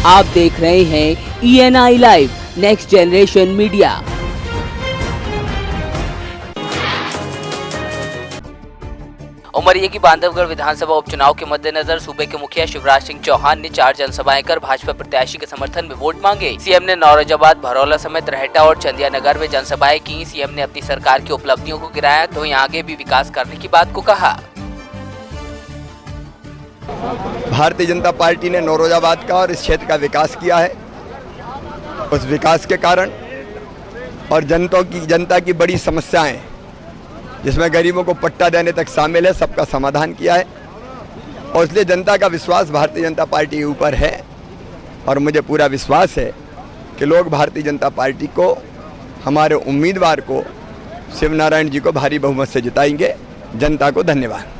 आप देख रहे हैं ENI live next generation media. Umaria की बांधवगढ़ विधानसभा उपचुनाव के मद्देनजर सूबे के मुखिया शिवराज सिंह चौहान ने 4 जनसभाएं कर भाजपा प्रत्याशी के समर्थन में वोट मांगे। सीएम ने नौरोजाबाद, भरौला समेत रहटा और चंदिया नगर में जनसभाएं की। सीएम ने अपनी सरकार की उपलब्धियों को गिराया तो यहाँ आगे भी विकास करने की बात को कहा। भारतीय जनता पार्टी ने नौरोजाबाद का और इस क्षेत्र का विकास किया है। उस विकास के कारण और जनता की बड़ी समस्याएं, जिसमें गरीबों को पट्टा देने तक शामिल है, सबका समाधान किया है। और इसलिए जनता का विश्वास भारतीय जनता पार्टी के ऊपर है और मुझे पूरा विश्वास है कि लोग भारतीय जनता पार्टी को, हमारे उम्मीदवार को, शिवनारायण जी को भारी बहुमत से जिताएंगे। जनता को धन्यवाद।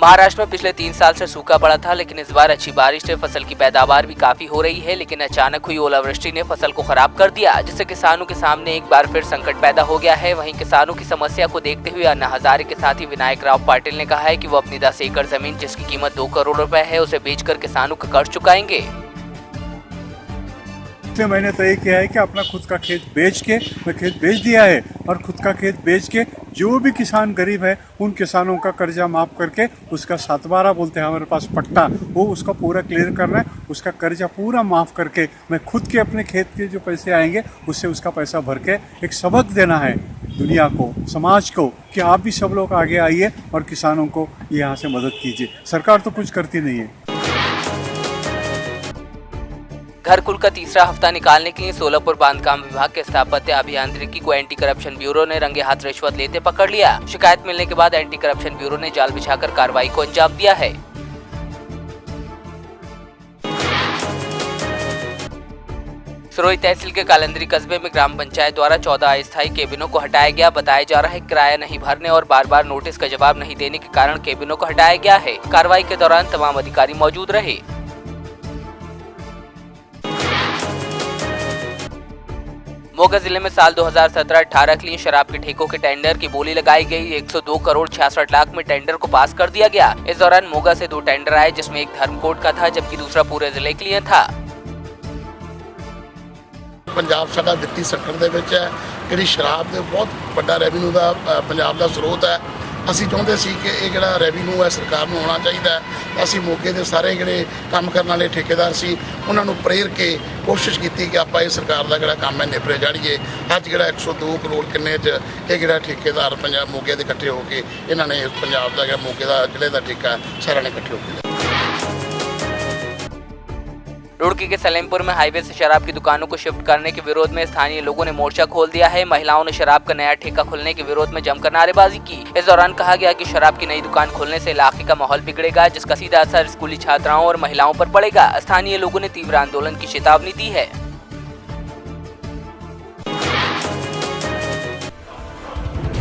महाराष्ट्र में पिछले 3 साल से सूखा पड़ा था, लेकिन इस बार अच्छी बारिश से फसल की पैदावार भी काफी हो रही है। लेकिन अचानक हुई ओलावृष्टि ने फसल को खराब कर दिया, जिससे किसानों के सामने एक बार फिर संकट पैदा हो गया है। वहीं किसानों की समस्या को देखते हुए अन्ना हजारे के साथ ही विनायक राव पाटिल ने कहा है कि वो अपनी 10 एकड़ जमीन, जिसकी कीमत 2 करोड़ रुपए है, उसे बेचकर किसानों का कर्ज चुकाएंगे। मैंने तय किया है कि अपना खुद का खेत बेच के, मैं खेत बेच दिया है और खुद का खेत बेच के जो भी किसान गरीब है उन किसानों का कर्जा माफ़ करके उसका 7/12 बोलते हैं हमारे पास पट्टा, वो उसका पूरा क्लियर करना है। उसका कर्जा पूरा माफ़ करके मैं खुद के अपने खेत के जो पैसे आएंगे उससे उसका पैसा भर के एक सबक देना है दुनिया को, समाज को, कि आप भी सब लोग आगे आइए और किसानों को यहाँ से मदद कीजिए। सरकार तो कुछ करती नहीं है। घरकुल का तीसरा हफ्ता निकालने के लिए सोलापुर बांधकाम विभाग के स्थापत्य अभियांत्रिकी को एंटी करप्शन ब्यूरो ने रंगे हाथ रिश्वत लेते पकड़ लिया। शिकायत मिलने के बाद एंटी करप्शन ब्यूरो ने जाल बिछाकर कार्रवाई को अंजाम दिया है। सिरोही तहसील के कालंदरी कस्बे में ग्राम पंचायत द्वारा 14 अस्थायी केबिनों को हटाया गया। बताया जा रहा है किराया नहीं भरने और बार-बार नोटिस का जवाब नहीं देने के कारण केबिनों को हटाया गया है। कार्रवाई के दौरान तमाम अधिकारी मौजूद रहे। मोगा जिले में साल 2017-18 के लिए शराब के ठेकों के टेंडर की बोली लगाई गई। 102 करोड़ 66 लाख में टेंडर को पास कर दिया गया। इस दौरान मोगा से 2 टेंडर आए, जिसमें एक धर्मकोट का था जबकि दूसरा पूरे जिले के लिए था। पंजाब साडा ਵਿੱਤੀ ਸੈਕਟਰ ਦੇ ਵਿੱਚ ਹੈ, ਜਿਹੜੀ ਸ਼ਰਾਬ ਦੇ ਬਹੁਤ ਵੱਡਾ ਰੈਵਨਿਊ ਦਾ ਪੰਜਾਬ ਦਾ ਸਰੋਤ ਹੈ। ਅਸੀਂ ਚਾਹੁੰਦੇ ਸੀ ਕਿ ਇਹ ਜਿਹੜਾ ਰੈਵਨਿਊ ਹੈ ਸਰਕਾਰ ਨੂੰ ਆਉਣਾ ਚਾਹੀਦਾ ਹੈ। ਅਸੀਂ ਮੋਗੇ ਦੇ ਸਾਰੇ ਜਿਹੜੇ ਕੰਮ ਕਰਨ ਵਾਲੇ ਠੇਕੇਦਾਰ ਸੀ ਉਹਨਾਂ ਨੂੰ ਪ੍ਰੇਰ ਕੇ ਕੋਸ਼ਿਸ਼ ਕੀਤੀ ਕਿ ਆਪਾਂ ਇਹ ਸਰਕਾਰ ਦਾ ਜਿਹੜਾ ਕੰਮ ਹੈ ਨਿਪਰੇ ਜਾੜੀਏ। ਅੱਜ ਜਿਹੜਾ 102 ਕਰੋੜ ਕਿੰਨੇ 'ਚ ਇਹ ਜਿਹੜਾ ਠੇਕੇਦਾਰ ਪੰਜਾਬ ਮੋਗੇ ਦੇ ਇਕੱਠੇ ਹੋ ਕੇ ਇਹਨਾਂ ਨੇ ਪੰਜਾਬ ਦਾ ਜਿਹੜਾ ਮੋਗੇ ਦਾ ਜ਼ਿਲ੍ਹੇ ਦਾ ਠੇਕਾ ਸਾਰਿਆਂ ਨੇ इकट्ठे हो के रुड़की के सलेमपुर में हाईवे से शराब की दुकानों को शिफ्ट करने के विरोध में स्थानीय लोगों ने मोर्चा खोल दिया है। महिलाओं ने शराब का नया ठेका खुलने के विरोध में जमकर नारेबाजी की। इस दौरान कहा गया कि शराब की नई दुकान खोलने से इलाके का माहौल बिगड़ेगा, जिसका सीधा असर स्कूली छात्राओं और महिलाओं पर पड़ेगा। स्थानीय लोगों ने तीव्र आंदोलन की चेतावनी दी है।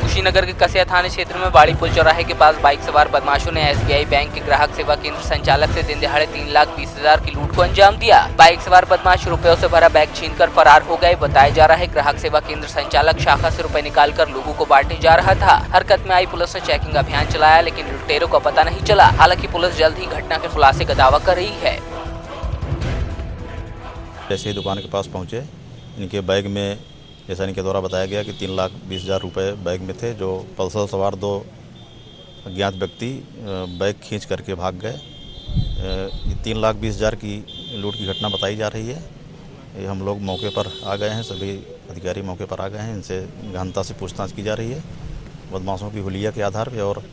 कुशीनगर के कसिया थाने क्षेत्र में बाड़ी पुल चौराहे के पास बाइक सवार बदमाशों ने SBI बैंक के ग्राहक सेवा केंद्र संचालक से दिन दिहाड़े 3,20,000 की लूट को अंजाम दिया। बाइक सवार बदमाश रुपयों से भरा बैग छीनकर फरार हो गए। बताया जा रहा है ग्राहक सेवा केंद्र संचालक शाखा से रुपए निकालकर लोगों को बांटने जा रहा था। हरकत में आई पुलिस ने चेकिंग अभियान चलाया, लेकिन लुटेरों का पता नहीं चला। हालांकि पुलिस जल्द ही घटना के खुलासे का दावा कर रही है। जैसे ही दुकान के पास पहुंचे, इनके बैग में, जैसा इनके द्वारा बताया गया कि 3,20,000 रुपये बैग में थे, जो पल्सर सवार 2 अज्ञात व्यक्ति बैग खींच करके भाग गए। 3,20,000 की लूट की घटना बताई जा रही है। ये हम लोग मौके पर आ गए हैं, सभी अधिकारी मौके पर आ गए हैं। इनसे गहनता से पूछताछ की जा रही है। बदमाशों की हुलिया के आधार पर और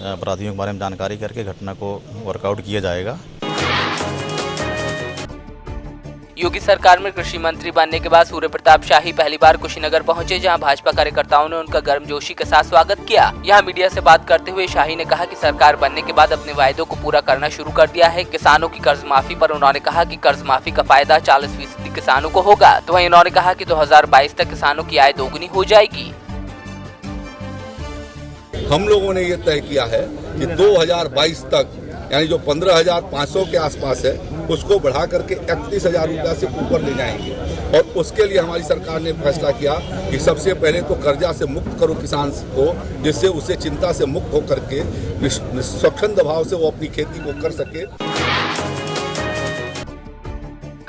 अपराधियों के बारे में जानकारी करके घटना को वर्कआउट किया जाएगा। योगी सरकार में कृषि मंत्री बनने के बाद सूर्य प्रताप शाही पहली बार कुशीनगर पहुंचे, जहां भाजपा कार्यकर्ताओं ने उनका गर्मजोशी के साथ स्वागत किया। यहां मीडिया से बात करते हुए शाही ने कहा कि सरकार बनने के बाद अपने वायदों को पूरा करना शुरू कर दिया है। किसानों की कर्ज माफी पर उन्होंने कहा कि कर्ज माफी का फायदा 40% किसानों को होगा। तो वहीं उन्होंने कहा कि 2022 तक किसानों की आय दोगुनी हो जाएगी। हम लोगों ने ये तय किया है कि 2022 तक, यानी जो 15,500 के आसपास है, उसको बढ़ा करके 31,000 रुपया से ऊपर ले जाएंगे। और उसके लिए हमारी सरकार ने फैसला किया कि सबसे पहले तो कर्जा से मुक्त करो किसान को, जिससे उसे चिंता से मुक्त होकर के स्वच्छंद भाव से वो अपनी खेती को कर सके।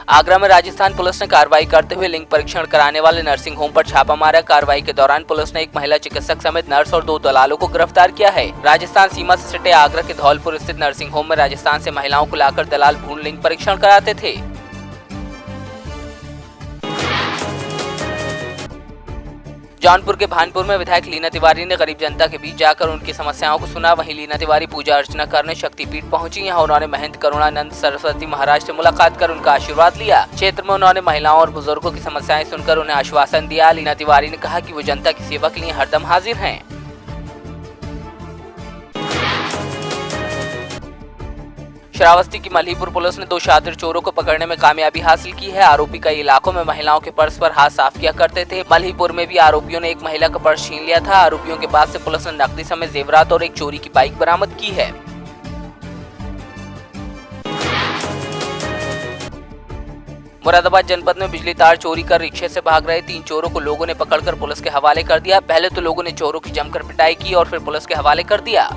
आगरा में राजस्थान पुलिस ने कार्रवाई करते हुए लिंग परीक्षण कराने वाले नर्सिंग होम पर छापा मारा। कार्रवाई के दौरान पुलिस ने एक महिला चिकित्सक समेत नर्स और 2 दलालों को गिरफ्तार किया है। राजस्थान सीमा से सटे आगरा के धौलपुर स्थित नर्सिंग होम में राजस्थान से महिलाओं को लाकर दलाल भ्रूण लिंग परीक्षण कराते थे। जौनपुर के भानपुर में विधायक लीना तिवारी ने गरीब जनता के बीच जाकर उनकी समस्याओं को सुना। वहीं लीना तिवारी पूजा अर्चना करने शक्तिपीठ पहुंची। यहां उन्होंने महंत करुणानंद सरस्वती महाराज से मुलाकात कर उनका आशीर्वाद लिया। क्षेत्र में उन्होंने महिलाओं और बुजुर्गों की समस्याएं सुनकर उन्हें आश्वासन दिया। लीना तिवारी ने कहा कि वो जनता की सेवा के लिए हरदम हाजिर हैं। श्रावस्ती की मल्हीपुर पुलिस ने 2 शातिर चोरों को पकड़ने में कामयाबी हासिल की है। आरोपी कई इलाकों में महिलाओं के पर्स पर हाथ साफ किया करते थे। मल्हीपुर में भी आरोपियों ने एक महिला का पर्स छीन लिया था। आरोपियों के पास से पुलिस ने नकदी समेत जेवरात और एक चोरी की बाइक बरामद की है। मुरादाबाद जनपद में बिजली तार चोरी कर रिक्शे से भाग रहे 3 चोरों को लोगों ने पकड़कर पुलिस के हवाले कर दिया। पहले तो लोगों ने चोरों की जमकर पिटाई की और फिर पुलिस के हवाले कर दिया।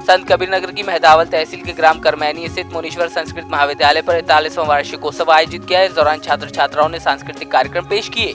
संत कबीरनगर की मेहदावल तहसील के ग्राम करमैनी स्थित मुनीश्वर संस्कृत महाविद्यालय पर 41वां वार्षिकोत्सव आयोजित किया। इस दौरान छात्र छात्राओं ने सांस्कृतिक कार्यक्रम पेश किए।